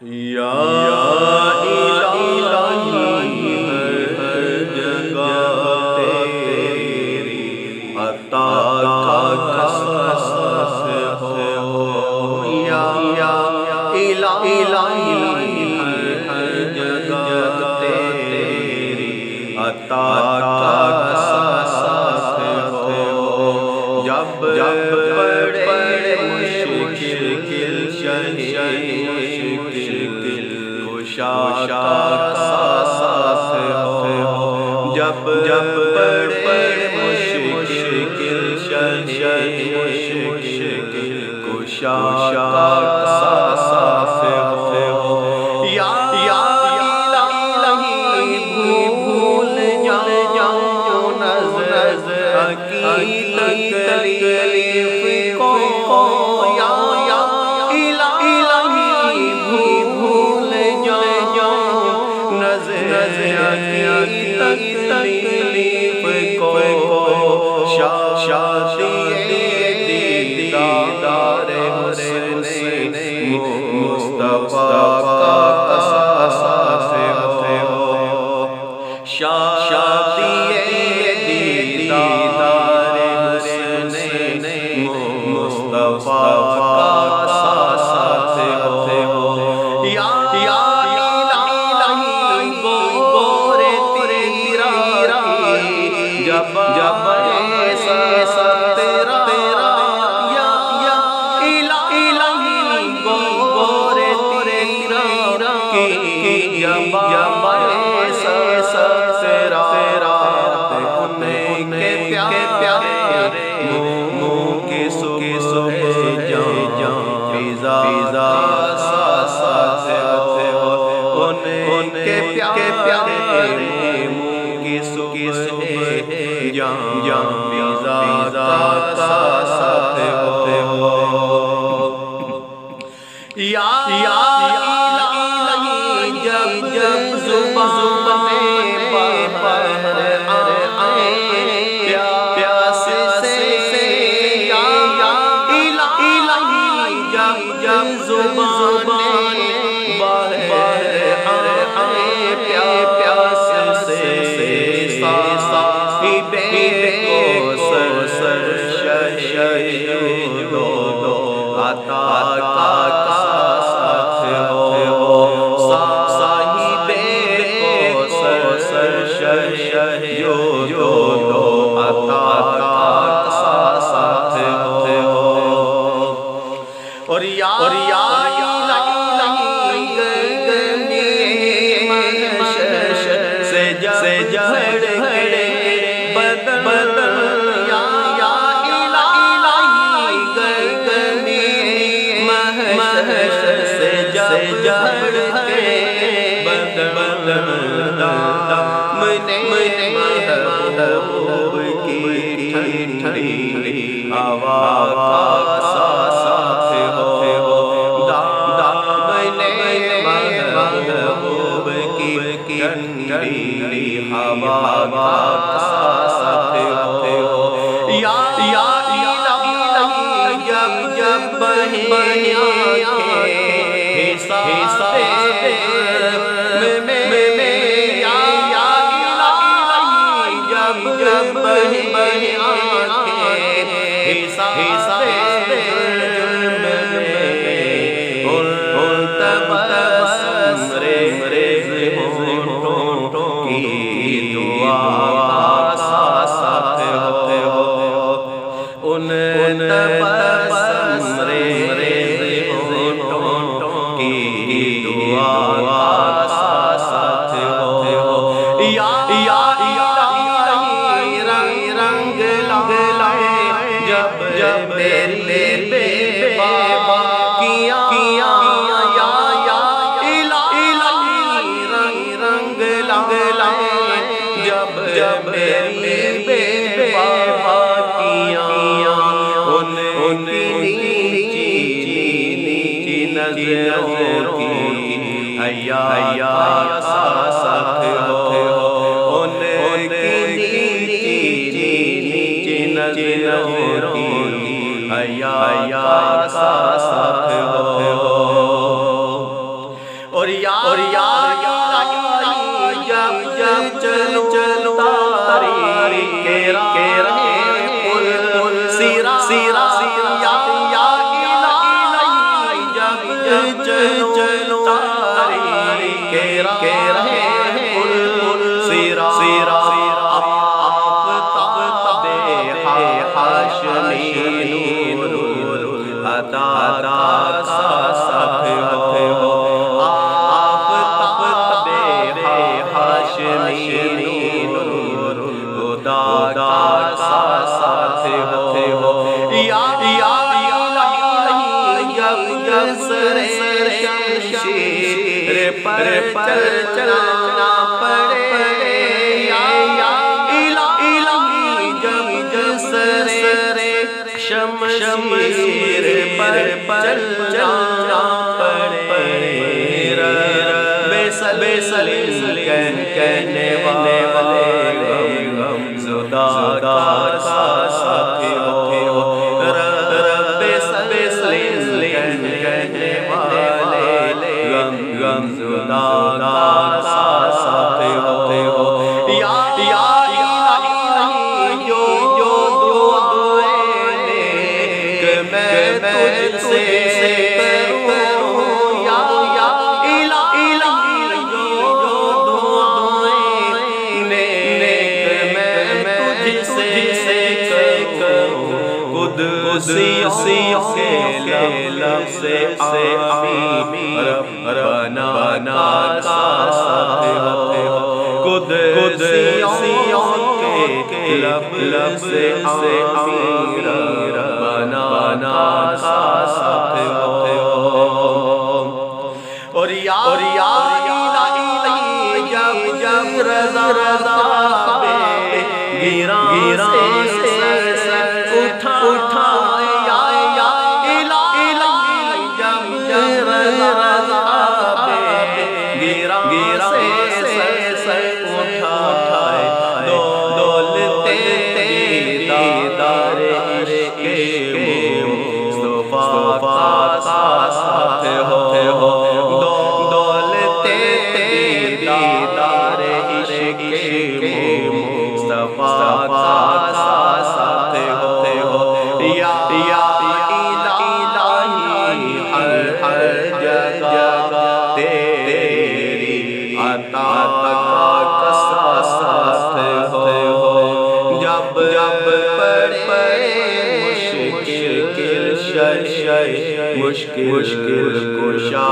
یا الہی ہر جگہ تیری عطا کا قصص ہو۔ یا الہی ہر جگہ تیری عطا کا قصص ہو۔ جب بڑے مشکل کشا کا قصص ہو۔ جب بڑے مشکل کشا کا قصص ہو۔ یا الہی بھول جاؤں نظر کی تکلیف کو۔ یا الہی بھول جاؤں نظر کی تکلیف کو۔ شادی دیدار حسن مصطفیٰ کا قصص ہو۔ شادی دیدار حسن مصطفیٰ کا قصص ہو۔ یا الہی گورے تیرا جب ایسا تیرا۔ یا الہی گورے تیرا جب ایسا تیرا۔ ان کے پیارے منہ کی صبح جان فضا ساتھ ہو۔ ان کے پیارے منہ کی صبح جان فضا ساتھ ہو۔ یا الہی جب زبان بہر آئے پیاس سے۔ یا الہی جب زبان بہر آئے پیاس سے۔ صاحب کوثر شہید عطا کا قصص ہو۔ صاحب کوثر شہید عطا کا قصص ہو۔ اور یا الہی گرمی محشر سے جھڑ کے بدن۔ یا الہی گرمی محشر سے جھڑ کے بدن۔ محبوب کی ٹھنڈی ہوا کا قصص ہو۔ محبوب کی ٹھنڈی ہوا کا قصص ہو۔ یا الہی جب بہیں آنکھیں حساب میں۔ یا الہی جب بہیں آنکھیں حساب جب میرے بے بابا کیا۔ یا الہی رنگ لائے جب میرے بے بابا کیا۔ ان کی نظروں کی حیا ساتھ ہو۔ ان کی نظروں کی حیا ساتھ ہو۔ سیرا یا الہی جب چلو تاری کے رہے سیرا آفتاب ہاشمی نور عطا کا ساتھ ہو آفتاب ہاشمی نور خدا کا ساتھ ہو یا الہی جب سر شمشیر پر چلنا پڑے یا الہی جب سر شمشیر پر چلنا پڑے بے سلیل کہنے والے غم زدہ کا ساتھ ہو بے سلیل کہنے والے غم زدہ کا ساتھ ہو یا الہی جو دعائیں کہ میں تجھ سے کروں یا الہی جو دعائیں میں تجھ سے کروں قدسیوں کے لب سے آمین ربنا کا ساتھ ہو قدسیوں کے لب سے آمین ربنا کا ساتھ ہو اور یا الہی جب رضا گیران سے اٹھا یا الہی جب رضا گیران سے اٹھائے دولت دیدار عشق مصطفیٰ کا ساتھ ہو دولت دیدار عشق مصطفیٰ کا ساتھ ہو یا الہی ہر جگہ تیری عطا کا ساتھ ہو جب پڑے مشکل کشا